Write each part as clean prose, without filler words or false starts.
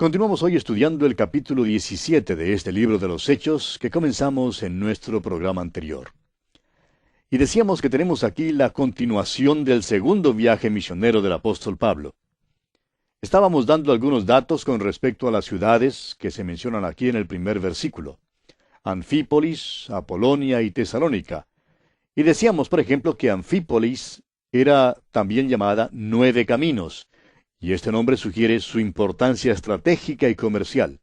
Continuamos hoy estudiando el capítulo 17 de este libro de los Hechos que comenzamos en nuestro programa anterior. Y decíamos que tenemos aquí la continuación del segundo viaje misionero del apóstol Pablo. Estábamos dando algunos datos con respecto a las ciudades que se mencionan aquí en el primer versículo: Anfípolis, Apolonia y Tesalónica. Y decíamos, por ejemplo, que Anfípolis era también llamada Nueve Caminos, y este nombre sugiere su importancia estratégica y comercial.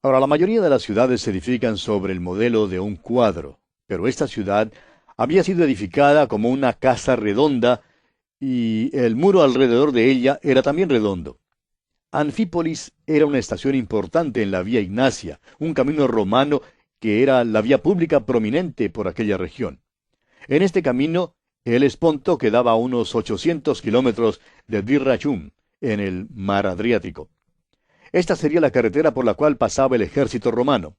Ahora, la mayoría de las ciudades se edifican sobre el modelo de un cuadro, pero esta ciudad había sido edificada como una casa redonda, y el muro alrededor de ella era también redondo. Anfípolis era una estación importante en la Vía Ignacia, un camino romano que era la vía pública prominente por aquella región. En este camino, el Esponto quedaba a unos 800 kilómetros de Dyrrachum, en el mar Adriático. Esta sería la carretera por la cual pasaba el ejército romano.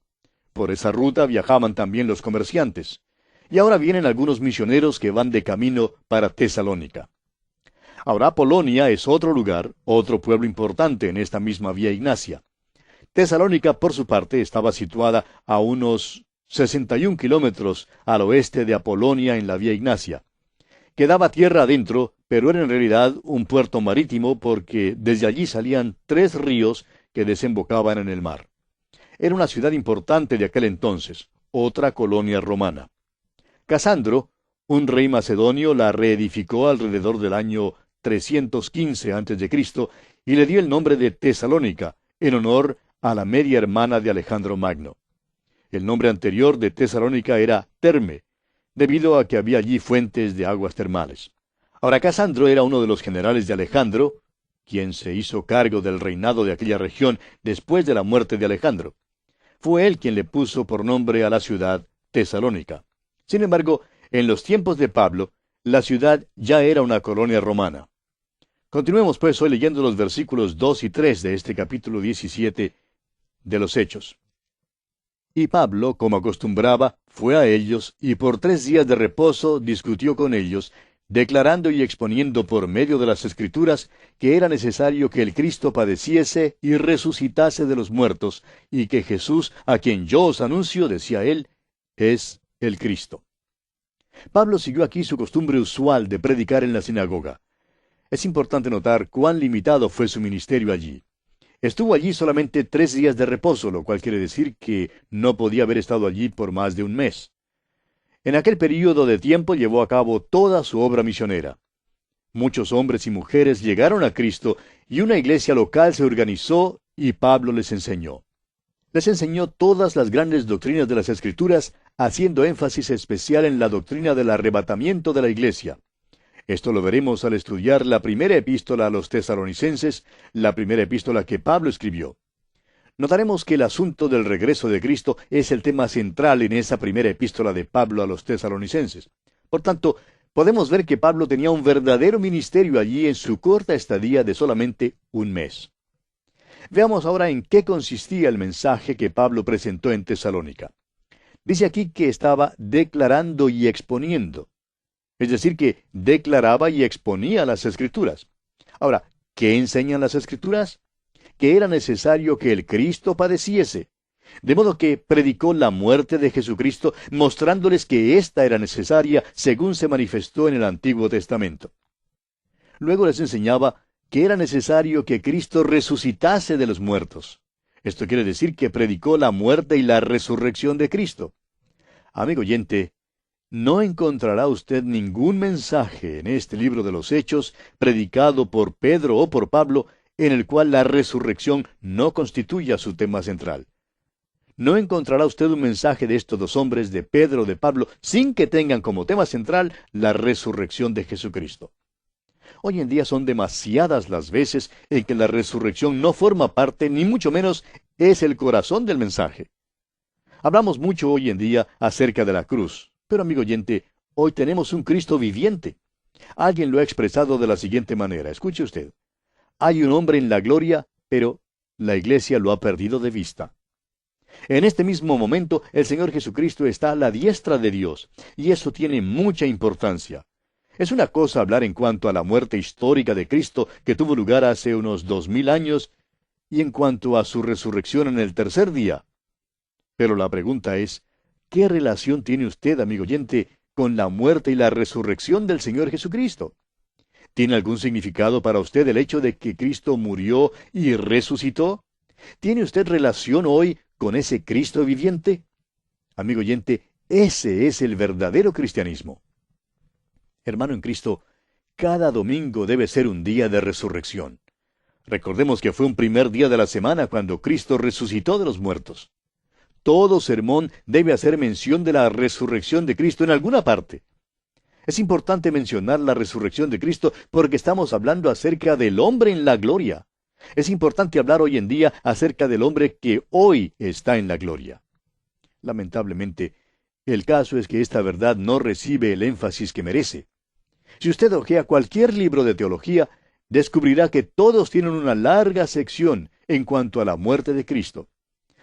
Por esa ruta viajaban también los comerciantes. Y ahora vienen algunos misioneros que van de camino para Tesalónica. Ahora Apolonia es otro lugar, otro pueblo importante en esta misma Vía Ignacia. Tesalónica, por su parte, estaba situada a unos 61 kilómetros al oeste de Apolonia en la Vía Ignacia. Quedaba tierra adentro, pero era en realidad un puerto marítimo porque desde allí salían 3 ríos que desembocaban en el mar. Era una ciudad importante de aquel entonces, otra colonia romana. Casandro, un rey macedonio, la reedificó alrededor del año 315 a.C. y le dio el nombre de Tesalónica, en honor a la media hermana de Alejandro Magno. El nombre anterior de Tesalónica era Terme, debido a que había allí fuentes de aguas termales. Ahora, Casandro era uno de los generales de Alejandro, quien se hizo cargo del reinado de aquella región después de la muerte de Alejandro. Fue él quien le puso por nombre a la ciudad Tesalónica. Sin embargo, en los tiempos de Pablo, la ciudad ya era una colonia romana. Continuemos pues hoy leyendo los versículos 2 y 3 de este capítulo 17 de los Hechos. Y Pablo, como acostumbraba, fue a ellos, y por 3 días de reposo discutió con ellos, declarando y exponiendo por medio de las Escrituras que era necesario que el Cristo padeciese y resucitase de los muertos, y que Jesús, a quien yo os anuncio, decía él, es el Cristo. Pablo siguió aquí su costumbre usual de predicar en la sinagoga. Es importante notar cuán limitado fue su ministerio allí. Estuvo allí solamente 3 días de reposo, lo cual quiere decir que no podía haber estado allí por más de un mes. En aquel período de tiempo llevó a cabo toda su obra misionera. Muchos hombres y mujeres llegaron a Cristo y una iglesia local se organizó y Pablo les enseñó. Les enseñó todas las grandes doctrinas de las Escrituras, haciendo énfasis especial en la doctrina del arrebatamiento de la iglesia. Esto lo veremos al estudiar la primera epístola a los tesalonicenses, la primera epístola que Pablo escribió. Notaremos que el asunto del regreso de Cristo es el tema central en esa primera epístola de Pablo a los tesalonicenses. Por tanto, podemos ver que Pablo tenía un verdadero ministerio allí en su corta estadía de solamente un mes. Veamos ahora en qué consistía el mensaje que Pablo presentó en Tesalónica. Dice aquí que estaba declarando y exponiendo. Es decir, que declaraba y exponía las Escrituras. Ahora, ¿qué enseñan las Escrituras? Que era necesario que el Cristo padeciese. De modo que predicó la muerte de Jesucristo, mostrándoles que ésta era necesaria según se manifestó en el Antiguo Testamento. Luego les enseñaba que era necesario que Cristo resucitase de los muertos. Esto quiere decir que predicó la muerte y la resurrección de Cristo. Amigo oyente, no encontrará usted ningún mensaje en este libro de los Hechos, predicado por Pedro o por Pablo, en el cual la resurrección no constituya su tema central. No encontrará usted un mensaje de estos 2 hombres, de Pedro o de Pablo, sin que tengan como tema central la resurrección de Jesucristo. Hoy en día son demasiadas las veces en que la resurrección no forma parte, ni mucho menos es el corazón del mensaje. Hablamos mucho hoy en día acerca de la cruz, pero amigo oyente, hoy tenemos un Cristo viviente. Alguien lo ha expresado de la siguiente manera, escuche usted. Hay un hombre en la gloria, pero la iglesia lo ha perdido de vista. En este mismo momento, el Señor Jesucristo está a la diestra de Dios, y eso tiene mucha importancia. Es una cosa hablar en cuanto a la muerte histórica de Cristo que tuvo lugar hace unos 2000 años, y en cuanto a su resurrección en el tercer día. Pero la pregunta es, ¿qué relación tiene usted, amigo oyente, con la muerte y la resurrección del Señor Jesucristo? ¿Tiene algún significado para usted el hecho de que Cristo murió y resucitó? ¿Tiene usted relación hoy con ese Cristo viviente? Amigo oyente, ese es el verdadero cristianismo. Hermano en Cristo, cada domingo debe ser un día de resurrección. Recordemos que fue un primer día de la semana cuando Cristo resucitó de los muertos. Todo sermón debe hacer mención de la resurrección de Cristo en alguna parte. Es importante mencionar la resurrección de Cristo porque estamos hablando acerca del hombre en la gloria. Es importante hablar hoy en día acerca del hombre que hoy está en la gloria. Lamentablemente, el caso es que esta verdad no recibe el énfasis que merece. Si usted hojea cualquier libro de teología, descubrirá que todos tienen una larga sección en cuanto a la muerte de Cristo.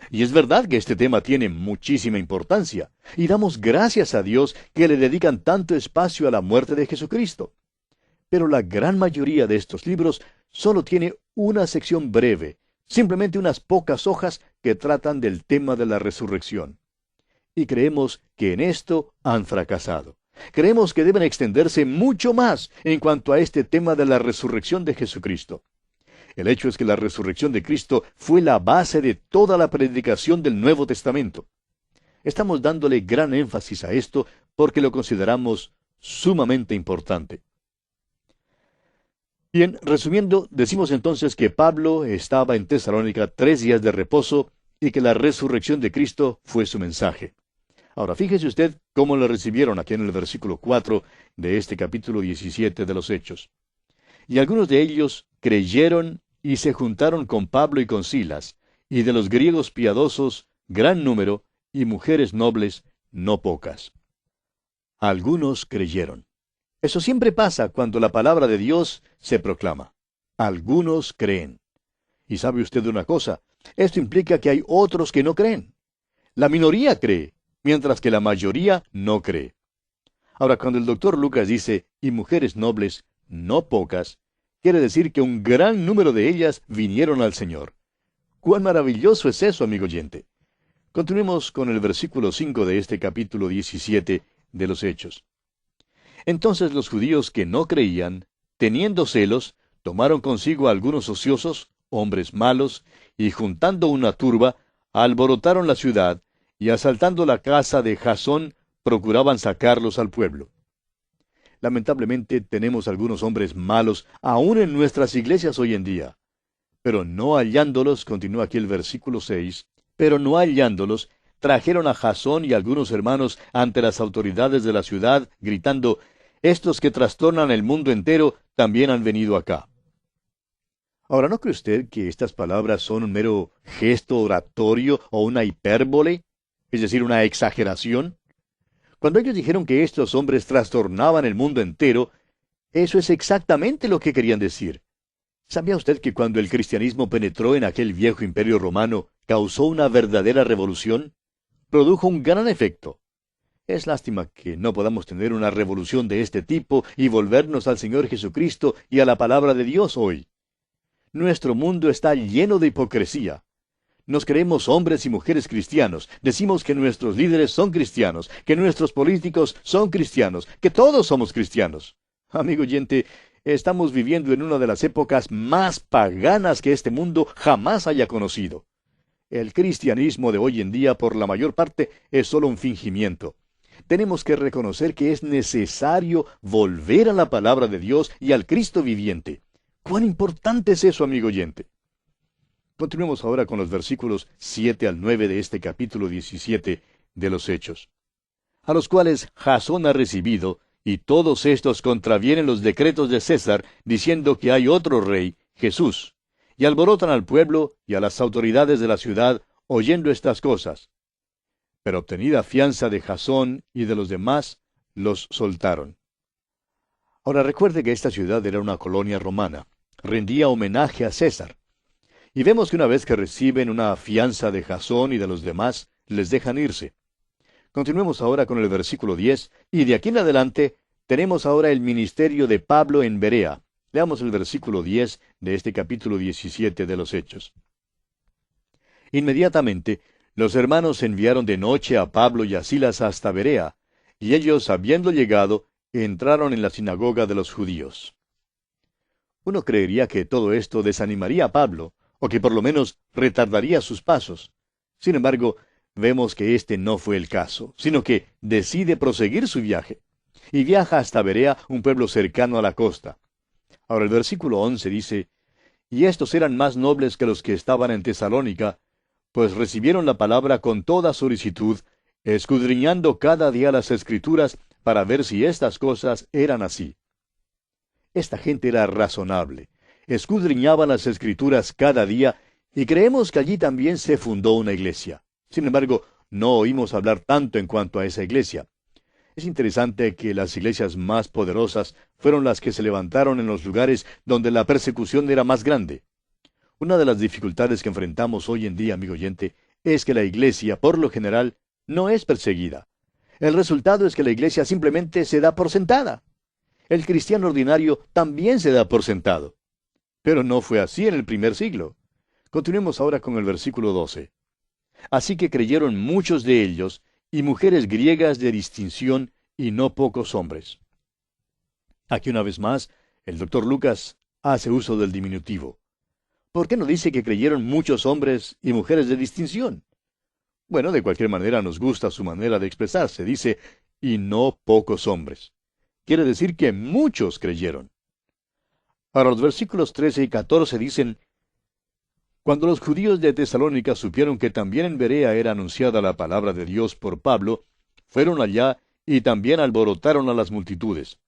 Y es verdad que este tema tiene muchísima importancia, y damos gracias a Dios que le dedican tanto espacio a la muerte de Jesucristo. Pero la gran mayoría de estos libros solo tiene una sección breve, simplemente unas pocas hojas que tratan del tema de la resurrección. Y creemos que en esto han fracasado. Creemos que deben extenderse mucho más en cuanto a este tema de la resurrección de Jesucristo. El hecho es que la resurrección de Cristo fue la base de toda la predicación del Nuevo Testamento. Estamos dándole gran énfasis a esto porque lo consideramos sumamente importante. Bien, resumiendo, decimos entonces que Pablo estaba en Tesalónica 3 días de reposo y que la resurrección de Cristo fue su mensaje. Ahora, fíjese usted cómo lo recibieron aquí en el versículo 4 de este capítulo 17 de los Hechos. Y algunos de ellos creyeron y se juntaron con Pablo y con Silas, y de los griegos piadosos, gran número, y mujeres nobles, no pocas. Algunos creyeron. Eso siempre pasa cuando la palabra de Dios se proclama. Algunos creen. Y sabe usted una cosa, esto implica que hay otros que no creen. La minoría cree, mientras que la mayoría no cree. Ahora, cuando el doctor Lucas dice, y mujeres nobles, no pocas, quiere decir que un gran número de ellas vinieron al Señor. ¡Cuán maravilloso es eso, amigo oyente! Continuemos con el versículo 5 de este capítulo 17 de los Hechos. Entonces los judíos que no creían, teniendo celos, tomaron consigo a algunos ociosos, hombres malos, y juntando una turba, alborotaron la ciudad, y asaltando la casa de Jasón, procuraban sacarlos al pueblo. Lamentablemente tenemos algunos hombres malos aún en nuestras iglesias hoy en día. Pero no hallándolos, continúa aquí el versículo 6, pero no hallándolos, trajeron a Jasón y algunos hermanos ante las autoridades de la ciudad, gritando, estos que trastornan el mundo entero también han venido acá. Ahora, ¿no cree usted que estas palabras son un mero gesto oratorio o una hipérbole? Es decir, una exageración. Cuando ellos dijeron que estos hombres trastornaban el mundo entero, eso es exactamente lo que querían decir. ¿Sabía usted que cuando el cristianismo penetró en aquel viejo imperio romano, causó una verdadera revolución? Produjo un gran efecto. Es lástima que no podamos tener una revolución de este tipo y volvernos al Señor Jesucristo y a la palabra de Dios hoy. Nuestro mundo está lleno de hipocresía. Nos creemos hombres y mujeres cristianos, decimos que nuestros líderes son cristianos, que nuestros políticos son cristianos, que todos somos cristianos. Amigo oyente, estamos viviendo en una de las épocas más paganas que este mundo jamás haya conocido. El cristianismo de hoy en día, por la mayor parte, es solo un fingimiento. Tenemos que reconocer que es necesario volver a la palabra de Dios y al Cristo viviente. ¿Cuán importante es eso, amigo oyente? Continuemos ahora con los versículos 7 al 9 de este capítulo 17 de los Hechos. A los cuales Jasón ha recibido, y todos estos contravienen los decretos de César, diciendo que hay otro rey, Jesús, y alborotan al pueblo y a las autoridades de la ciudad, oyendo estas cosas. Pero obtenida fianza de Jasón y de los demás, los soltaron. Ahora recuerde que esta ciudad era una colonia romana, rendía homenaje a César. Y vemos que una vez que reciben una fianza de Jasón y de los demás, les dejan irse. Continuemos ahora con el versículo 10, y de aquí en adelante tenemos ahora el ministerio de Pablo en Berea. Leamos el versículo 10 de este capítulo 17 de los Hechos. Inmediatamente, los hermanos enviaron de noche a Pablo y a Silas hasta Berea, y ellos, habiendo llegado, entraron en la sinagoga de los judíos. Uno creería que todo esto desanimaría a Pablo, o que por lo menos retardaría sus pasos. Sin embargo, vemos que este no fue el caso, sino que decide proseguir su viaje, y viaja hasta Berea, un pueblo cercano a la costa. Ahora el versículo 11 dice, «Y estos eran más nobles que los que estaban en Tesalónica, pues recibieron la palabra con toda solicitud, escudriñando cada día las Escrituras para ver si estas cosas eran así». Esta gente era razonable, escudriñaban las Escrituras cada día, y creemos que allí también se fundó una iglesia. Sin embargo, no oímos hablar tanto en cuanto a esa iglesia. Es interesante que las iglesias más poderosas fueron las que se levantaron en los lugares donde la persecución era más grande. Una de las dificultades que enfrentamos hoy en día, amigo oyente, es que la iglesia, por lo general, no es perseguida. El resultado es que la iglesia simplemente se da por sentada. El cristiano ordinario también se da por sentado. Pero no fue así en el primer siglo. Continuemos ahora con el versículo 12. Así que creyeron muchos de ellos, y mujeres griegas de distinción, y no pocos hombres. Aquí una vez más, el doctor Lucas hace uso del diminutivo. ¿Por qué no dice que creyeron muchos hombres y mujeres de distinción? Bueno, de cualquier manera nos gusta su manera de expresarse. Dice, y no pocos hombres. Quiere decir que muchos creyeron. Ahora los versículos 13 y 14 dicen, cuando los judíos de Tesalónica supieron que también en Berea era anunciada la palabra de Dios por Pablo, fueron allá y también alborotaron a las multitudes.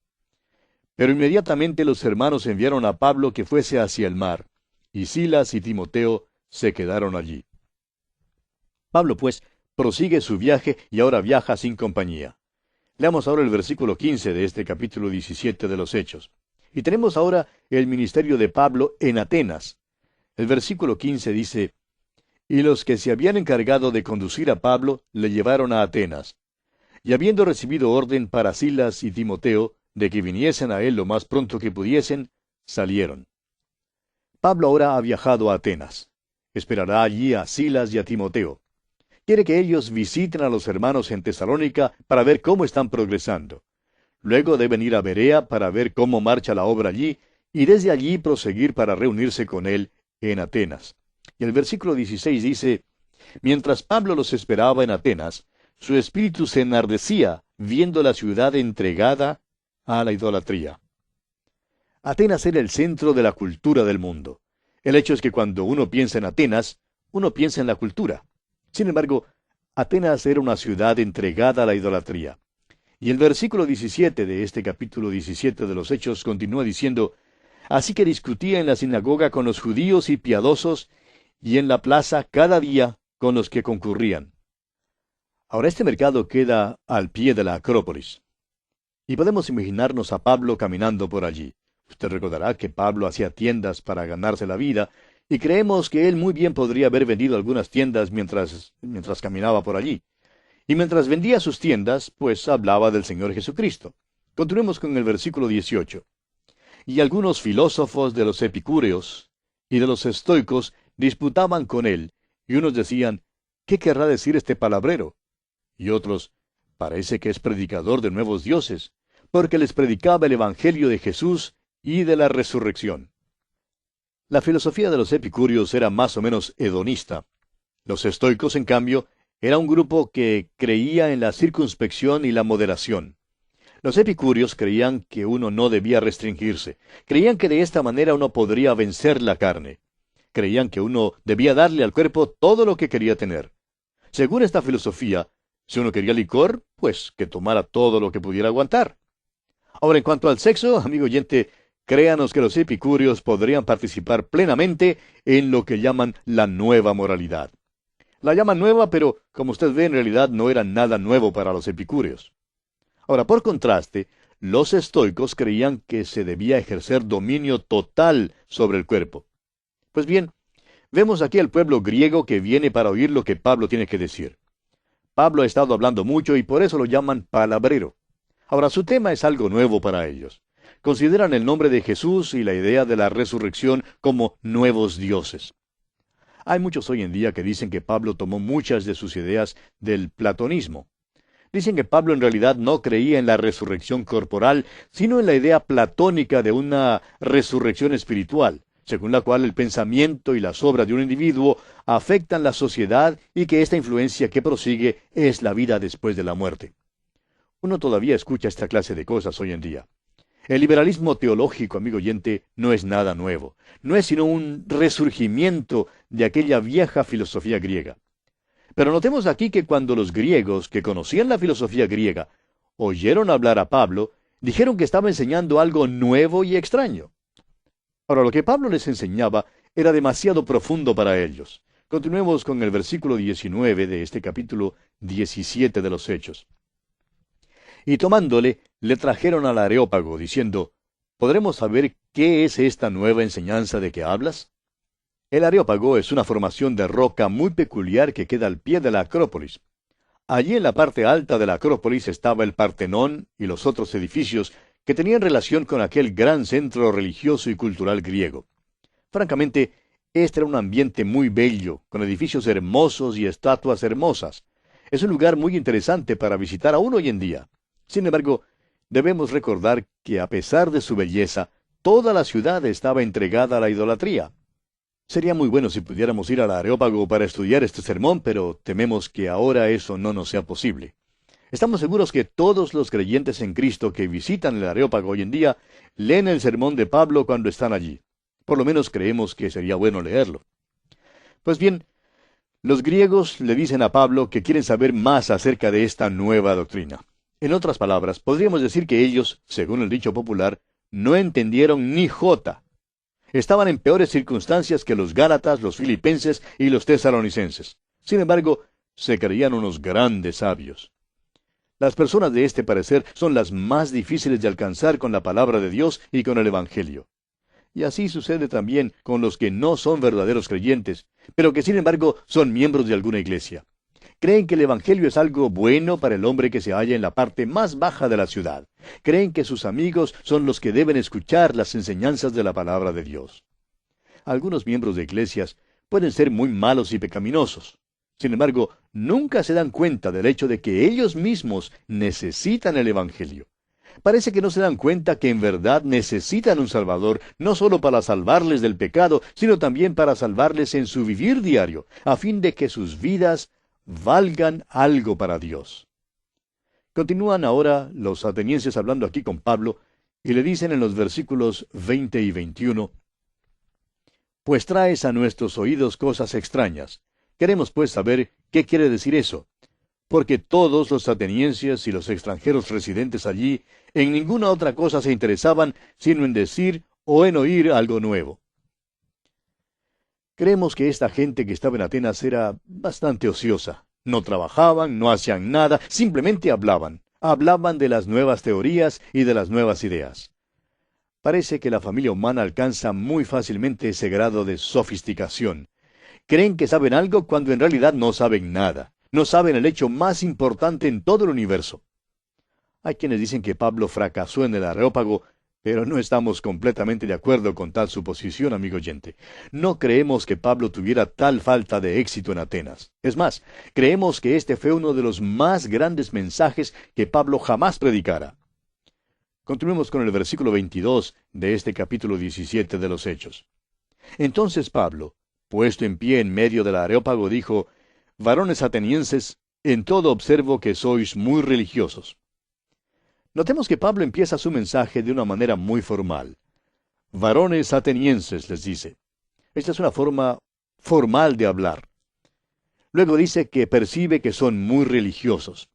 Pero inmediatamente los hermanos enviaron a Pablo que fuese hacia el mar, y Silas y Timoteo se quedaron allí. Pablo, pues, prosigue su viaje y ahora viaja sin compañía. Leamos ahora el versículo 15 de este capítulo 17 de los Hechos. Y tenemos ahora el ministerio de Pablo en Atenas. El versículo 15 dice, «Y los que se habían encargado de conducir a Pablo le llevaron a Atenas. Y habiendo recibido orden para Silas y Timoteo de que viniesen a él lo más pronto que pudiesen, salieron». Pablo ahora ha viajado a Atenas. Esperará allí a Silas y a Timoteo. Quiere que ellos visiten a los hermanos en Tesalónica para ver cómo están progresando. Luego deben ir a Berea para ver cómo marcha la obra allí, y desde allí proseguir para reunirse con él en Atenas. Y el versículo 16 dice, «Mientras Pablo los esperaba en Atenas, su espíritu se enardecía viendo la ciudad entregada a la idolatría». Atenas era el centro de la cultura del mundo. El hecho es que cuando uno piensa en Atenas, uno piensa en la cultura. Sin embargo, Atenas era una ciudad entregada a la idolatría. Y el versículo 17 de este capítulo 17 de los Hechos continúa diciendo, «Así que discutía en la sinagoga con los judíos y piadosos, y en la plaza cada día con los que concurrían». Ahora este mercado queda al pie de la Acrópolis. Y podemos imaginarnos a Pablo caminando por allí. Usted recordará que Pablo hacía tiendas para ganarse la vida, y creemos que él muy bien podría haber vendido algunas tiendas mientras caminaba por allí. Y mientras vendía sus tiendas, pues hablaba del Señor Jesucristo. Continuemos con el versículo 18. «Y algunos filósofos de los epicúreos y de los estoicos disputaban con él, y unos decían, ¿qué querrá decir este palabrero? Y otros, parece que es predicador de nuevos dioses, porque les predicaba el Evangelio de Jesús y de la resurrección». La filosofía de los epicúreos era más o menos hedonista. Los estoicos, en cambio, era un grupo que creía en la circunspección y la moderación. Los epicúreos creían que uno no debía restringirse. Creían que de esta manera uno podría vencer la carne. Creían que uno debía darle al cuerpo todo lo que quería tener. Según esta filosofía, si uno quería licor, pues que tomara todo lo que pudiera aguantar. Ahora, en cuanto al sexo, amigo oyente, créanos que los epicúreos podrían participar plenamente en lo que llaman la nueva moralidad. La llaman nueva, pero como usted ve, en realidad no era nada nuevo para los epicúreos. Ahora, por contraste, los estoicos creían que se debía ejercer dominio total sobre el cuerpo. Pues bien, vemos aquí al pueblo griego que viene para oír lo que Pablo tiene que decir. Pablo ha estado hablando mucho y por eso lo llaman palabrero. Ahora, su tema es algo nuevo para ellos. Consideran el nombre de Jesús y la idea de la resurrección como nuevos dioses. Hay muchos hoy en día que dicen que Pablo tomó muchas de sus ideas del platonismo. Dicen que Pablo en realidad no creía en la resurrección corporal, sino en la idea platónica de una resurrección espiritual, según la cual el pensamiento y las obras de un individuo afectan la sociedad y que esta influencia que prosigue es la vida después de la muerte. Uno todavía escucha esta clase de cosas hoy en día. El liberalismo teológico, amigo oyente, no es nada nuevo. No es sino un resurgimiento de aquella vieja filosofía griega. Pero notemos aquí que cuando los griegos, que conocían la filosofía griega, oyeron hablar a Pablo, dijeron que estaba enseñando algo nuevo y extraño. Ahora, lo que Pablo les enseñaba era demasiado profundo para ellos. Continuemos con el versículo 19 de este capítulo 17 de los Hechos. Y tomándole, le trajeron al Areópago, diciendo, ¿podremos saber qué es esta nueva enseñanza de que hablas? El Areópago es una formación de roca muy peculiar que queda al pie de la Acrópolis. Allí en la parte alta de la Acrópolis estaba el Partenón y los otros edificios que tenían relación con aquel gran centro religioso y cultural griego. Francamente, este era un ambiente muy bello, con edificios hermosos y estatuas hermosas. Es un lugar muy interesante para visitar aún hoy en día. Sin embargo, debemos recordar que a pesar de su belleza, toda la ciudad estaba entregada a la idolatría. Sería muy bueno si pudiéramos ir al Areópago para estudiar este sermón, pero tememos que ahora eso no nos sea posible. Estamos seguros que todos los creyentes en Cristo que visitan el Areópago hoy en día leen el sermón de Pablo cuando están allí. Por lo menos creemos que sería bueno leerlo. Pues bien, los griegos le dicen a Pablo que quieren saber más acerca de esta nueva doctrina. En otras palabras, podríamos decir que ellos, según el dicho popular, no entendieron ni jota. Estaban en peores circunstancias que los Gálatas, los Filipenses y los Tesalonicenses. Sin embargo, se creían unos grandes sabios. Las personas de este parecer son las más difíciles de alcanzar con la palabra de Dios y con el Evangelio. Y así sucede también con los que no son verdaderos creyentes, pero que sin embargo son miembros de alguna iglesia. Creen que el Evangelio es algo bueno para el hombre que se halla en la parte más baja de la ciudad. Creen que sus amigos son los que deben escuchar las enseñanzas de la palabra de Dios. Algunos miembros de iglesias pueden ser muy malos y pecaminosos. Sin embargo, nunca se dan cuenta del hecho de que ellos mismos necesitan el Evangelio. Parece que no se dan cuenta que en verdad necesitan un Salvador, no solo para salvarles del pecado, sino también para salvarles en su vivir diario, a fin de que sus vidas valgan algo para Dios. Continúan ahora los atenienses hablando aquí con Pablo, y le dicen en los versículos 20 y 21, «Pues traes a nuestros oídos cosas extrañas. Queremos pues saber qué quiere decir eso, porque todos los atenienses y los extranjeros residentes allí en ninguna otra cosa se interesaban sino en decir o en oír algo nuevo». Creemos que esta gente que estaba en Atenas era bastante ociosa. No trabajaban, no hacían nada, simplemente hablaban. Hablaban de las nuevas teorías y de las nuevas ideas. Parece que la familia humana alcanza muy fácilmente ese grado de sofisticación. Creen que saben algo cuando en realidad no saben nada. No saben el hecho más importante en todo el universo. Hay quienes dicen que Pablo fracasó en el Areópago, pero no estamos completamente de acuerdo con tal suposición, amigo oyente. No creemos que Pablo tuviera tal falta de éxito en Atenas. Es más, creemos que este fue uno de los más grandes mensajes que Pablo jamás predicara. Continuemos con el versículo 22 de este capítulo 17 de los Hechos. Entonces Pablo, puesto en pie en medio del Areópago, dijo, «Varones atenienses, en todo observo que sois muy religiosos». Notemos que Pablo empieza su mensaje de una manera muy formal. Varones atenienses, les dice. Esta es una forma formal de hablar. Luego dice que percibe que son muy religiosos.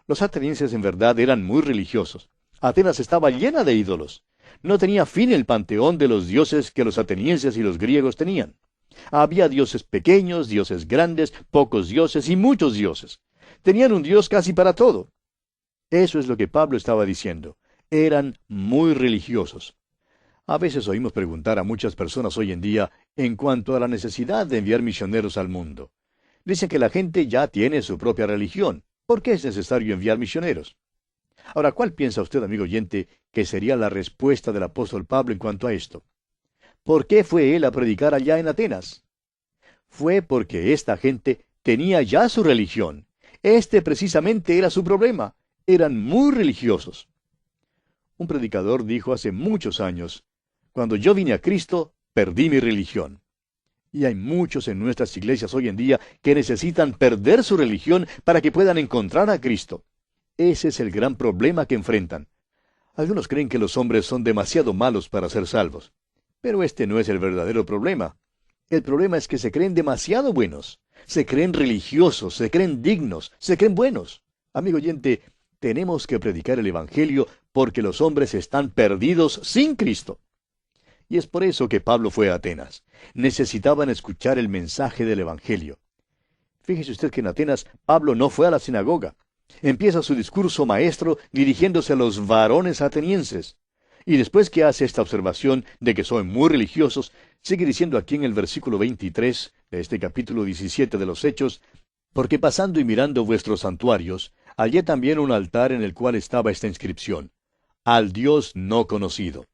Los atenienses en verdad eran muy religiosos. Atenas estaba llena de ídolos. No tenía fin el panteón de los dioses que los atenienses y los griegos tenían. Había dioses pequeños, dioses grandes, pocos dioses y muchos dioses. Tenían un dios casi para todo. Eso es lo que Pablo estaba diciendo. Eran muy religiosos. A veces oímos preguntar a muchas personas hoy en día en cuanto a la necesidad de enviar misioneros al mundo. Dicen que la gente ya tiene su propia religión. ¿Por qué es necesario enviar misioneros? Ahora, ¿cuál piensa usted, amigo oyente, que sería la respuesta del apóstol Pablo en cuanto a esto? ¿Por qué fue él a predicar allá en Atenas? fue porque esta gente tenía ya su religión. Este precisamente era su problema. Eran muy religiosos. Un predicador dijo hace muchos años, cuando yo vine a Cristo, perdí mi religión. Y hay muchos en nuestras iglesias hoy en día que necesitan perder su religión para que puedan encontrar a Cristo. Ese es el gran problema que enfrentan. Algunos creen que los hombres son demasiado malos para ser salvos. Pero este no es el verdadero problema. El problema es que se creen demasiado buenos. Se creen religiosos, se creen dignos, se creen buenos. Amigo oyente, tenemos que predicar el Evangelio porque los hombres están perdidos sin Cristo. Y es por eso que Pablo fue a Atenas. Necesitaban escuchar el mensaje del Evangelio. Fíjese usted que en Atenas Pablo no fue a la sinagoga. Empieza su discurso maestro dirigiéndose a los varones atenienses. Y después que hace esta observación de que son muy religiosos, sigue diciendo aquí en el versículo 23 de este capítulo 17 de los Hechos, porque pasando y mirando vuestros santuarios, hallé también un altar en el cual estaba esta inscripción: al Dios no conocido.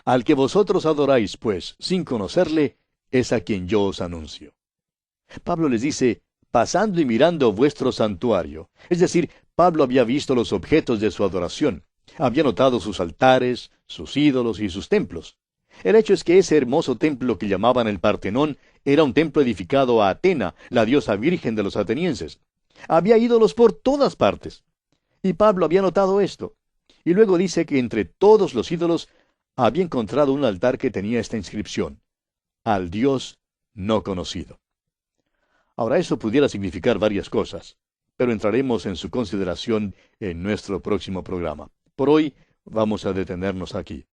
Al que vosotros adoráis, pues, sin conocerle, es a quien yo os anuncio. Pablo les dice, pasando y mirando vuestro santuario. Es decir, Pablo había visto los objetos de su adoración. Había notado sus altares, sus ídolos y sus templos. El hecho es que ese hermoso templo que llamaban el Partenón era un templo edificado a Atena, la diosa virgen de los atenienses. Había ídolos por todas partes. Y Pablo había notado esto. Y luego dice que entre todos los ídolos había encontrado un altar que tenía esta inscripción: al Dios no conocido. Ahora, eso pudiera significar varias cosas, pero entraremos en su consideración en nuestro próximo programa. Por hoy, vamos a detenernos aquí.